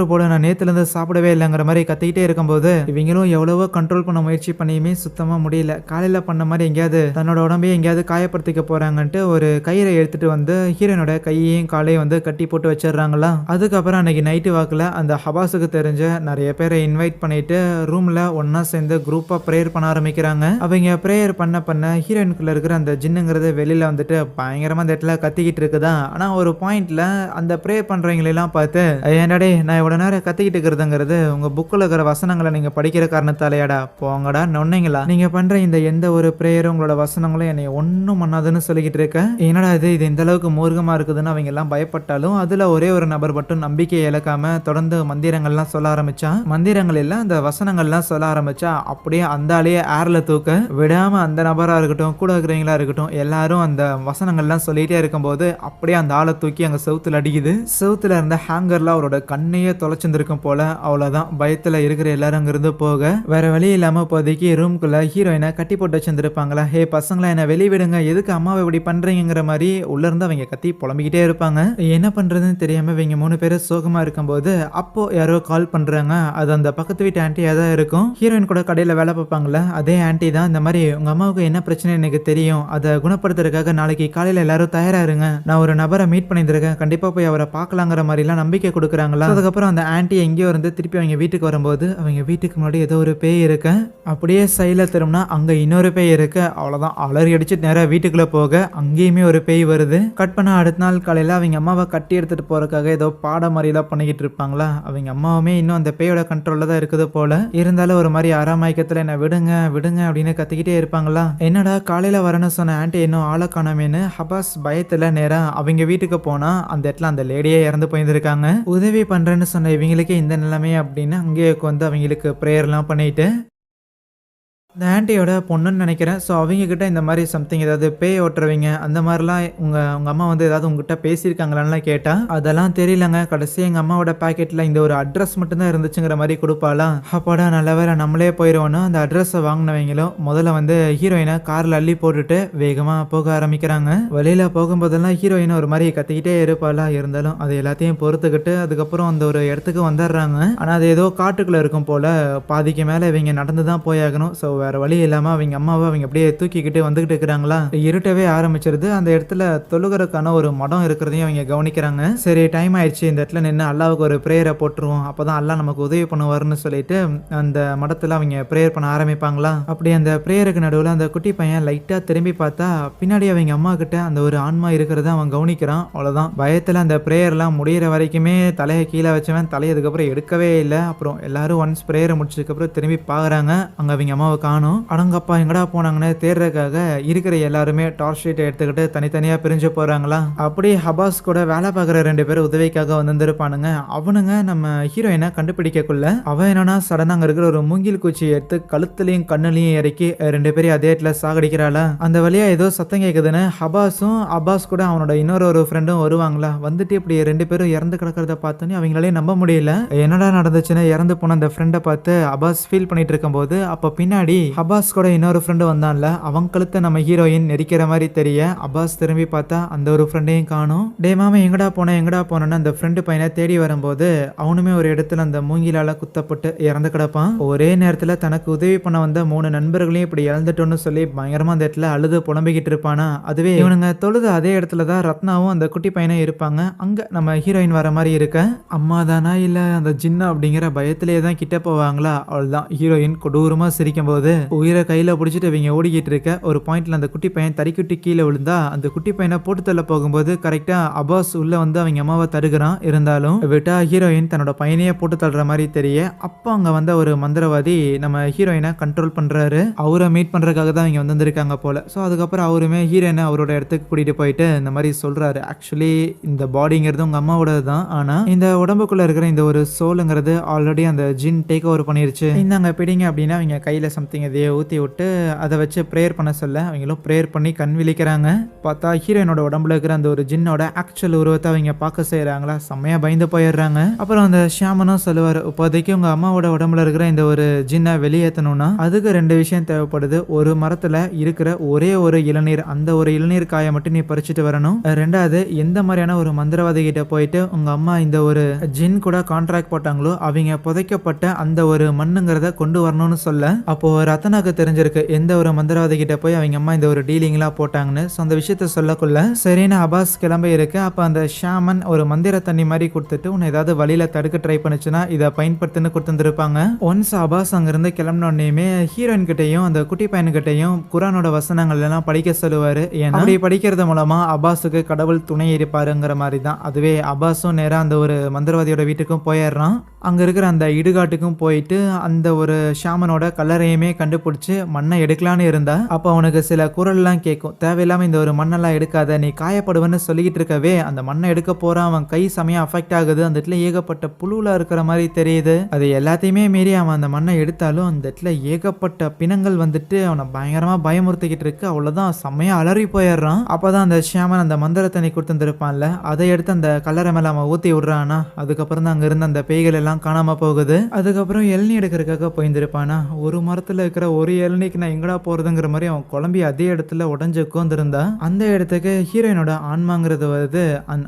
போடு நான் நேத்துல இருந்து சாப்பிடவே இல்லைங்கிற மாதிரி கத்திக்கிட்டே இருக்கும்போது இவங்களும் எவ்வளவோ கண்ட்ரோல் பண்ண முயற்சி பண்ணியுமே சுத்தமா முடியல. காலையில பண்ண மாதிரி எங்கேயாவது தன்னோட உடம்பையே எங்கேயாவது காயப்படுத்திக்க போறாங்கன்ட்டு ஒரு கயிறை எடுத்துட்டு வந்து ஹீரோனோட கையையும் காலையும் வந்து கட்டி போட்டு வச்சிடறாங்களா. அதுக்கப்புறம் அன்னைக்கு நைட்டு வாக்குல அந்த ஹபாஸுக்கு தெரிஞ்ச நிறைய பேரை இன்வைட் பண்ணிட்டு ரூம்ல ஒன்னா சேர்ந்து குரூப்பா ப்ரேயர் பண்ண ஆரம்பிக்கிறாங்க. அவங்க ப்ரேயர் பண்ண ஹீரோயினுக்குள்ள இருக்கிற அந்த ஜின்னுங்கிறது வெளியில வந்துட்டு பயங்கரமா அந்த இடத்துல கத்திக்கிட்டு இருக்குதா. ஆனா ஒரு பாயிண்ட்ல அந்த ப்ரேயர் பண்றவங்களெல்லாம் பார்த்து ஏன்டாடே நான் இவ்வளவு நேரம் கத்திக்கிட்டு இருக்கிறதுங்கிறது உங்க புக்கில் இருக்கிற வசனங்களை நீங்க படிக்கிற காரணத்தாலையாடா போங்கடா நொன்னைங்களா. நீங்க பண்ற இந்த எந்த ஒரு ப்ரேயரும் உங்களோட வசனங்களும் என்னை ஒன்னும் பண்ணாதுன்னு சொல்லிக்கிட்டு இருக்க. என்னடா இது இந்த அளவுக்கு மூர்க்கமா இருக்குதுன்னு அவங்க எல்லாம் பயப்பட்டாலும் அதுல ஒரே ஒரு நபர் மட்டும் நம்பிக்கையை இழக்காம தொடர்ந்து மந்திரங்கள்லாம் சொல்ல ஆரம்பிச்சான். மந்திரங்கள் எல்லாம் அந்த வசனங்கள்லாம் சொல்ல ஆரம்பிச்சா அப்படியே அந்த ஆளையே ஏர்ல தூக்க விடாம அந்த நபரா இருக்கட்டும் கூட இருக்கிறவங்களா இருக்கட்டும் எல்லாரும் அந்த வசனங்கள்லாம் சொல்லிட்டே இருக்கும்போது அப்படியே அந்த ஆளை தூக்கி அங்க செவுத்துல அடிக்குது. செவுத்துல இருந்த ஹேங்கர்ல அவரோட கண்ணையே தொலைச்சிருந்திருக்கும் போல. அவ்வளவுதான் பயத்துல இருக்கிற எல்லாரும் அங்கிருந்து போக வேற வழி இல்லாம இப்போதைக்கு ரூம்குள்ள ஹீரோயினை கட்டி போட்டு வச்சிருந்திருப்பாங்களா. ஹே பசங்களா என்ன வெளியே விடுங்க, எதுக்கு அம்மாவை இப்படி பண்றீங்கிற மாதிரி உள்ள இருந்து அவங்க கத்தி புலம்பிக்கிட்டே இருப்பாங்க. என்ன பண்றதுன்னு தெரியாம இவங்க 3 பேரும் சோகமா இருக்கும்போது அப்போ யாரோ கால் பண்றாங்க. அது அந்த பக்கத்து வீட்டு ஆன்ட்டியா தான் இருக்கும். ஹீரோயின் கூட கடையில வேலை பார்ப்பாங்கல்ல, அதே ஆன்ட்டி தான் இந்த மாதிரி உங்க அம்மாவுக்கு என்ன பிரச்சனை எனக்கு தெரியும், அதை குணப்படுத்துறதுக்காக நாளைக்கு காலையில எல்லாரும் தயாரா இருங்க, நான் ஒரு நபரை மீட் பண்ணியிருக்கேன், கண்டிப்பா போய் அவரை பார்க்கலாங்கிற மாதிரி எல்லாம் நம்பிக்கை கொடுக்குறாங்களா. அதுக்கப்புறம் அந்த ஆன்ட்டி எங்கேயோ இருந்து திருப்பி அவங்க வீட்டுக்கு வரும்போது அவங்க வீட்டுக்கு முன்னாடி ஏதோ ஒரு பேய் இருக்கு. அப்படியே சைல திரும்பினா அங்க இன்னொரு பேய் இருக்கு. அவ்வளவுதான், அலறி அடிச்சு நேரா வீட்டுக்குள்ள போக அங்கேயுமே ஒரு பேய் வருது. கட் பண்ண அடுத்த நாள் காலையில அவங்க அம்மாவை கட்டி எடுத்துட்டு போறதுக்காக ஏதோ பாட மாதிரி எல்லாம் பண்ணிக்கிட்டு இருப்பாங்களா. அவங்க அம்மாவுமே இன்னும் அந்த பேயோட கண்ட்ரோல்ல தான் இருக்குது போல. இருந்தாலும் ஒரு மாதிரி ஆறாமயக்கத்துல என்ன விடுங்க விடுங்க அப்படின்னு கத்திக்கிட்டே இருப்பாங்களா. என்னடா காலையில வரணும்னு சொன்ன ஆன்ட்டி இன்னும் ஆளை காணாமேன்னு ஹபாஸ் பயத்துல நேரா அவங்க வீட்டுக்கு போனா அந்த இடத்துல அந்த லேடியே இறந்து போயிருந்திருக்காங்க. உதவி பண்றேன்னு சொன்ன இவங்களுக்கு இந்த நிலைமை அப்படின்னு அங்கேயே உட்காந்து அவங்களுக்கு ப்ரேயர்லாம் பண்ணிட்டு இந்த ஆன்ட்டியோட பொண்ணுன்னு நினைக்கிறேன். ஸோ அவங்க கிட்ட இந்த மாதிரி சம்திங் ஏதாவது பேய் ஓட்டுறவங்க அந்த மாதிரிலாம் உங்கள் அம்மா வந்து ஏதாவது உங்ககிட்ட பேசியிருக்காங்களான்லாம் கேட்டால் அதெல்லாம் தெரியலங்க, கடைசி எங்கள் அம்மாவோட பேக்கெட்டில் இந்த ஒரு அட்ரஸ் மட்டும்தான் இருந்துச்சுங்கிற மாதிரி கொடுப்பாலாம். அப்பாடா நல்ல வேலை நம்மளே போயிடுவோன்னு அந்த அட்ரஸை வாங்கினவங்களும் முதல்ல வந்து ஹீரோயினை காரில் அள்ளி போட்டுட்டு வேகமாக போக ஆரம்பிக்கிறாங்க. வெளியில் போகும்போதெல்லாம் ஹீரோயினை ஒரு மாதிரி கத்திக்கிட்டே இருப்பாளா. இருந்தாலும் அது எல்லாத்தையும் பொறுத்துக்கிட்டு அதுக்கப்புறம் அந்த ஒரு இடத்துக்கு வந்துடுறாங்க. ஆனால் அது ஏதோ காட்டுக்குள்ளே இருக்கும் போல், பாதிக்கு மேலே இவங்க நடந்து தான் போயாகணும். ஸோ வேற வழி இல்லாம அவங்க அம்மாவை அவங்க அப்படியே தூக்கிக்கிட்டு வந்துகிட்டு இருக்கிறாங்களா. இருட்டவே ஆரம்பிச்சிருது. அந்த இடத்துல தொழுகிறதுக்கான ஒரு மடம் இருக்கிறதையும் அவங்க கவனிக்கிறாங்க. சரி டைம் ஆயிடுச்சு, இந்த இடத்துல நின்று அல்லாவுக்கு ஒரு பிரேயரை போட்டுருவோம், அப்பதான் அல்லா நமக்கு உதவி பண்ணுவாருன்னு சொல்லிட்டு அந்த மடத்துல அவங்க பிரேயர் பண்ண ஆரம்பிப்பாங்களா. அப்படி அந்த பிரேயருக்கு நடுவில் அந்த குட்டி பையன் லைட்டா திரும்பி பார்த்தா பின்னாடி அவங்க அம்மா கிட்ட அந்த ஒரு ஆன்மா இருக்கிறத அவன் கவனிக்கிறான். அவ்வளவுதான், பயத்துல அந்த பிரேயர்லாம் முடிகிற வரைக்குமே தலையை கீழே வச்சவன் தலையை அதுக்கப்புறம் எடுக்கவே இல்லை. அப்புறம் எல்லாரும் ஒன்ஸ் பிரேயரை முடிச்சதுக்கு அப்புறம் திரும்பி பாக்குறாங்க. அங்க அவங்க அம்மாவை காணும். அடங்கப்பா எங்கடா போனாங்கன்னு தேடுறதுக்காக இருக்கிற எல்லாருமே டார்ச் லைட் எடுத்துக்கிட்டு தனித்தனியா பிரிஞ்சு போறாங்களா. அப்படி ஹபாஸ் கூட வேலை பார்க்குற 2 பேரும் உதவிக்காக வந்திருப்பானுங்க. அவனுங்க நம்ம ஹீரோயினை கண்டுபிடிக்கக்குள்ள அவன் என்னன்னா சடனா அங்க இருக்கிற ஒரு மூங்கில் குச்சி எடுத்து கழுத்துலையும் கண்ணுலையும் இறக்கி 2 பேரையும் அதே இடத்துல சாகடிக்கிறாளா. அந்த வழியா ஏதோ சத்தம் கேட்குதுன்னு ஹபாஸும் அப்பாஸ் கூட அவனோட இன்னொரு ஃப்ரெண்டும் வருவாங்களா. வந்துட்டு இப்படி 2 பேரும் இறந்து கிடக்கிறத பார்த்தோன்னே அவங்களாலே நம்ப முடியல. என்னடா நடந்துச்சுன்னு இறந்து போன அந்த ஃப்ரெண்டை பார்த்து அப்பாஸ் ஃபீல் பண்ணிட்டு இருக்கும் போது அப்ப பின்னாடி அப்பாஸ் கூட இன்னொரு ஃப்ரெண்டு வந்தான்ல, அவன் கழுத்தை நம்ம ஹீரோயின் நெரிக்கிற மாதிரி தெரிய அப்பாஸ் திரும்பி பார்த்தா அந்த ஒரு ஃப்ரெண்டையும் காணும். டே மாமா எங்கடா போனேன்னு அந்த ஃப்ரெண்டு பையனை தேடி வரும்போது அவனுமே ஒரு இடத்துல அந்த மூங்கிலால குத்தப்பட்டு இறந்து கிடப்பான். ஒரே நேரத்துல தனக்கு உதவி பண்ண வந்த 3 நண்பர்களையும் இப்படி இழந்துட்டோன்னு சொல்லி பயங்கரமா அந்த இடத்துல அழுது புலம்பிக்கிட்டு இருப்பானா. அதுவே இவனுங்க தொழுது அதே இடத்துலதான் ரத்னாவும் அந்த குட்டி பையனும் இருப்பாங்க. அங்க நம்ம ஹீரோயின் வர மாதிரி இருக்க அம்மா தானா இல்ல அந்த ஜின்னா அப்படிங்கிற பயத்திலேயே தான் கிட்ட போவாங்களா. அவள்தான் ஹீரோயின் கொடூரமா சிரிக்கும் போது உயிரை கையில பிடிச்சிட்டு இவங்க ஓடிக்கிட்டு இருக்க ஒரு பாயிண்ட்ல அந்த குட்டி பையன் தறிக்குட்டி கீழே விழுந்தா அந்த குட்டி பையனை போட்டு தள்ள போகும்போது கரெக்டா அப்பாஸ் உள்ள வந்து அவங்க அம்மாவை தடுக்கிறான். இருந்தாலும் விட்டா ஹீரோயின் தன்னோட பையனையே போட்டு தள்ளுற மாதிரி தெரிய அப்போ அங்க வந்த ஒரு மந்திரவாதி நம்ம ஹீரோயினை கண்ட்ரோல் பண்றாரு. அவரை மீட் பண்றதுக்காக தான் அவங்க வந்திருக்காங்க போல. ஸோ அதுக்கப்புறம் அவருமே ஹீரோயினை அவரோட இடத்துக்கு கூட்டிட்டு போயிட்டு இந்த மாதிரி சொல்றாரு, ஆக்சுவலி இந்த பாடிங்கிறது உங்க அம்மாவோட தான், ஆனா இந்த உடம்புக்குள்ள இருக்கிற இந்த ஒரு சோலுங்கிறது ஆல்ரெடி அந்த ஜின் டேக் ஓவர் பண்ணிருச்சு, இந்தாங்க பிடிங்க அப்படின்னா அவங்க கையில சம்திங் இதையே ஊற்றி விட்டு அதை வச்சு ப்ரேயர் பண்ண சொல்ல அவங்களும் ப்ரேயர் பண்ணி கண் விழிக்கிறாங்க. பார்த்தா ஹீரோயினோட உடம்புல இருக்கிற அந்த ஒரு ஜின்னோட ஆக்சுவல் உருவத்தை அவங்க பார்க்க செய்கிறாங்களா. செம்மையா பயந்து போயிடுறாங்க. அப்புறம் அந்த ஷியாமனும் சொல்லுவார், இப்போதைக்கு உங்கள் அம்மாவோட உடம்புல இருக்கிற இந்த ஒரு ஜின்னை வெளியேற்றணும்னா அதுக்கு 2 விஷயம் தேவைப்படுது. ஒரு மரத்தில் இருக்கிற ஒரே ஒரு இளநீர், அந்த ஒரு இளநீர் காயை மட்டும் நீ பறிச்சுட்டு வரணும். 2வது எந்த மாதிரியான ஒரு மந்திரவாதி கிட்ட போயிட்டு உங்கள் அம்மா இந்த ஒரு ஜின் கூட கான்ட்ராக்ட் போட்டாங்களோ அவங்க புதைக்கப்பட்ட அந்த ஒரு மண்ணுங்கிறத கொண்டு வரணும்னு சொல்ல அப்போ ரத்தனாக்கு தெரிஞ்சிருக்கு எந்த ஒரு மந்திரவாதி கிட்ட போய் அவங்க அம்மா இந்த ஒரு டீலிங்லாம் போட்டாங்கன்னு. ஸோ அந்த விஷயத்த சொல்லக்குள்ள சரின்னு அப்பாஸ் கிளம்பி இருக்கு. அப்போ அந்த ஷாமன் ஒரு மந்திர தண்ணி மாதிரி கொடுத்துட்டு உன்னை ஏதாவது வழியில தடுக்க ட்ரை பண்ணுச்சுன்னா இதை பயன்படுத்துன்னு கொடுத்துருப்பாங்க. ஒன்ஸ் அப்பாஸ் அங்கிருந்து கிளம்பினோடனே ஹீரோயின் கிட்டையும் அந்த குட்டி பையன்கிட்டையும் குரானோட வசனங்கள் எல்லாம் படிக்க சொல்லுவாரு. ஏன்னா அப்படி படிக்கிறது மூலமா அப்பாஸுக்கு கடவுள் துணை இருப்பாருங்கிற மாதிரி தான். அதுவே அப்பாஸும் நேரம் அந்த ஒரு மந்திரவாதியோட வீட்டுக்கும் போயிடுறான். அங்க இருக்கிற அந்த இடுகாட்டுக்கும் போயிட்டு அந்த ஒரு ஷாமனோட கல்லறையுமே கண்டுபிடிச்சு மண்ணை எடுக்கலான்னு இருந்தா அப்போ அவனுக்கு சில குரல்லாம் கேட்கும், தேவையில்லாம இந்த ஒரு மண்ணெல்லாம் எடுக்காத, நீ காயப்படுவேன்னு சொல்லிக்கிட்டு இருக்கவே அந்த மண்ணை எடுக்க போறான். அவன் கை சமயம் அஃபெக்ட் ஆகுது. அந்த இடத்துல ஏகப்பட்ட புழுல இருக்கிற மாதிரி தெரியுது. அது எல்லாத்தையுமே மீறி அவன் அந்த மண்ணை எடுத்தாலும் அந்த இடத்துல ஏகப்பட்ட பிணங்கள் வந்துட்டு அவனை பயங்கரமா பயமுறுத்திக்கிட்டு இருக்கு. அவ்வளவுதான், செம்மையா அலறி போயிடுறான். அப்பதான் அந்த ஷியாமன் அந்த மந்திர தண்ணி கொடுத்துருப்பான்ல அதை எடுத்து அந்த கல்லறை மேல அவன் ஊத்தி விடுறானா. அதுக்கப்புறம் தான் அங்க இருந்த அந்த பேய்கள் எல்லாம் காணாம போகுது. அதுக்கப்புறம் இளநீ எடுக்கிறதுக்காக போயிருந்திருப்பானா ஒரு மரத்துல இருக்கிற ஒரு இளநீக்கு நான் எங்கடா போறதுங்கிற மாதிரி அவன் குழம்பி அதே இடத்துல உடஞ்சு உட்காந்துருந்தா. அந்த இடத்துக்கு ஹீரோயினோட ஆன்மாங்கிறது வருது.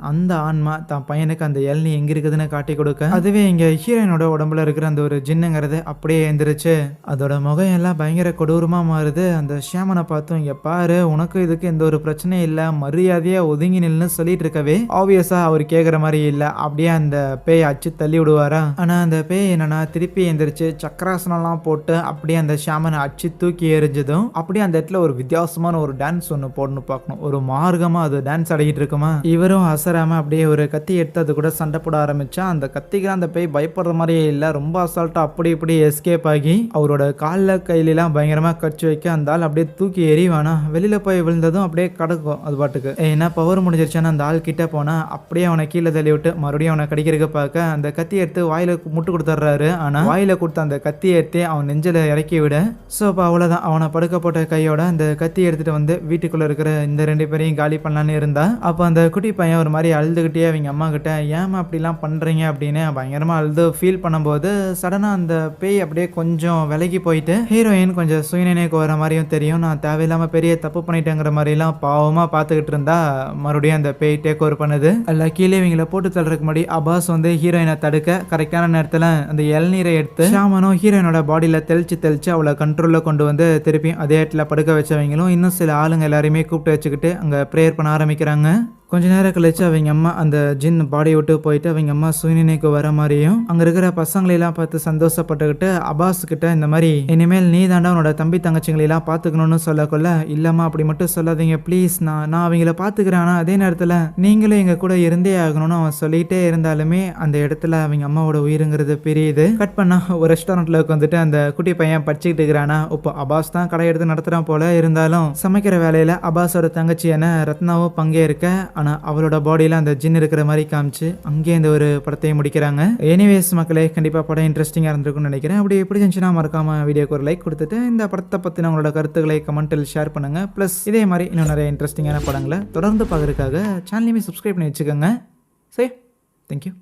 அந்த ஆன்மா தான் பையனுக்கு அந்த இளநீ எங்க இருக்குதுன்னு காட்டி கொடுக்க, அதுவே இங்க ஹீரோயினோட உடம்புல இருக்கிற அந்த ஒரு ஜின்னுங்கிறது அப்படியே எந்திரிச்சு அதோட முகம் எல்லாம் பயங்கர கொடூரமா மாறுது. அந்த ஷியாமனை பார்த்தும், இங்க பாரு, உனக்கு இதுக்கு எந்த ஒரு பிரச்சனையும் இல்ல, மரியாதையா ஒதுங்கி நில்லுன்னு சொல்லிட்டு இருக்கவே ஆப்வியஸா அவர் கேட்குற மாதிரி இல்ல. அப்படியே அந்த பேய் அச்சு தள்ளி விடுவாரா. ஆனா அந்த பேய் என்னன்னா திருப்பி எந்திரிச்சு சக்கராசனம்லாம் போட்டு அப்படியே அந்த ஷியாமனை அச்சு தூக்கி எறிஞ்சதும் அப்படியே அந்த இடத்துல ஒரு வித்தியாசமான ஒரு டான்ஸ் ஒன்று போடணும் பார்க்கணும். ஒரு மார்க்கமா அது டான்ஸ் ஆடிக்கிட்டு இருக்குமா. இவரும் அசராம அப்படியே ஒரு கத்தி எடுத்து அது கூட சண்டை போட ஆரம்பிச்சா. அந்த கத்திக்கு அந்த பேய் பயப்படுற மாதிரியே இல்லை, ரொம்ப அசால்ட்டா அப்படி இப்படி எஸ்கேப் ஆகி அவரோட காலில் கையிலாம் பயங்கரமா கட்சி வைக்க அந்த ஆள் அப்படியே தூக்கி எறிவானா. வெளியில போய் விழுந்ததும் அப்படியே கிடக்கும் அது பாட்டுக்கு. ஏன்னா பவர் முடிஞ்சிருச்சான்னு அந்த ஆள் கிட்ட போனா அப்படியே அவனை கீழே தள்ளி விட்டு மறுபடியும் அவனை கடிக்கிறதுக்கு பார்க்க அந்த கத்தி எடுத்து வாயில முட்டு கொடுத்துட்றாரு. ஆனா வாயில கொடுத்த அந்த கத்தி எடுத்து அவன் நெஞ்சில இறக்கி விட, ஸோ இப்போ அவ்வளோதான். அவனை படுக்க போட்ட கையோட அந்த கத்தி எடுத்துட்டு வந்து வீட்டுக்குள்ள இருக்கிற இந்த 2 பேரையும் காலி பண்ணலான்னு இருந்தா. அப்போ அந்த குட்டி பையன் ஒரு மாதிரி அழுதுகிட்டே அவங்க அம்மா கிட்ட, ஏமா அப்படிலாம் பண்றீங்க அப்படின்னு பயங்கரமா அழுது ஃபீல் பண்ணும்போது சடனா அந்த பேய் அப்படியே கொஞ்சம் விலகி போயிட்டு ஹீரோயின் கொஞ்சம் சுயநினைவுக்கு வர மாதிரியும் தெரியும். நான் தேவையில்லாம பெரிய தப்பு பண்ணிட்டேங்கிற மாதிரிலாம் பாவமா பார்த்துக்கிட்டு இருந்தா மறுபடியும் அந்த பேய் டேக் ஓவர் பண்ணுது. அல்ல கீழே இவங்களை போட்டு தள்ளுறதுக்கு முன்னாடி அபாஸ் வந்து ஹீரோயினை தடுக்க கரெக்டான நேரத்தில் அந்த இளநீரை எடுத்து ஷாமனும் ஹீரோயினோட பாடியில தெளிச்சு அவளை கண்ட்ரோல்ல கொண்டு வந்து திருப்பி அதே இடத்துல படுக்க வச்சவங்களும் இன்னும் சில ஆளுங்க எல்லாரையுமே கூப்பிட்டு வச்சுக்கிட்டு அங்க ப்ரேயர் பண்ண ஆரம்பிக்கிறாங்க. கொஞ்ச நேரம் கழிச்சு அவங்க அம்மா அந்த ஜின் பாடி விட்டு போயிட்டு அவங்க அம்மா சுயநினைவுக்கு வர மாதிரியும் அங்க இருக்கிற பசங்களெல்லாம் பார்த்து சந்தோஷப்பட்டுக்கிட்டு அபாஸ் கிட்ட இந்த மாதிரி இனிமேல் நீ தாண்டா உன்னோட தம்பி தங்கச்சிங்களெல்லாம் பார்த்துக்கணும்னு சொல்லக்கொள்ள, இல்லம்மா அப்படி மட்டும் சொல்லாதீங்க ப்ளீஸ், நான் அவங்கள பார்த்துக்கிறேன், ஆனால் அதே நேரத்தில் நீங்களும் எங்க கூட இருந்தே ஆகணும்னு அவன் சொல்லிட்டே இருந்தாலுமே அந்த இடத்துல அவங்க அம்மாவோட உயிருங்கிறது பெரியுது. கட் பண்ணா ஒரு ரெஸ்டாரண்ட்ல உட்காந்துட்டு அந்த குட்டி பையன் படிச்சுக்கிட்டு இருக்கிறானா. இப்போ அபாஸ் தான் கடை எடுத்து நடத்துறான் போல, இருந்தாலும் சமைக்கிற வேலையில அபாஸோட தங்கச்சியான ரத்னாவும் பங்கேற்க, ஆனா அவளோட பாடியில அந்த ஜின் இருக்கிற மாதிரி காமிச்சு அங்கே இந்த ஒரு படத்தையும் முடிக்கிறாங்க. எனிவேஸ் மக்களே, கண்டிப்பா படம் இன்ட்ரெஸ்டிங்கா இருந்திருக்கும்னு நினைக்கிறேன். அப்படி எப்படி இருந்துச்சுன்னா மறக்காம வீடியோக்கு ஒரு லைக் கொடுத்துட்டு இந்த படத்தை பத்தின உங்களோட கருத்துக்களை கமெண்ட்டில் ஷேர் பண்ணுங்க. பிளஸ் இதே மாதிரி இன்னும் நிறைய இன்ட்ரெஸ்டிங்கான படங்களை தொடர்ந்து பார்க்கறதுக்காக சேனலையுமே சப்ஸ்கிரைப் பண்ணி வச்சுக்கோங்க. சரி, தேங்க்யூ.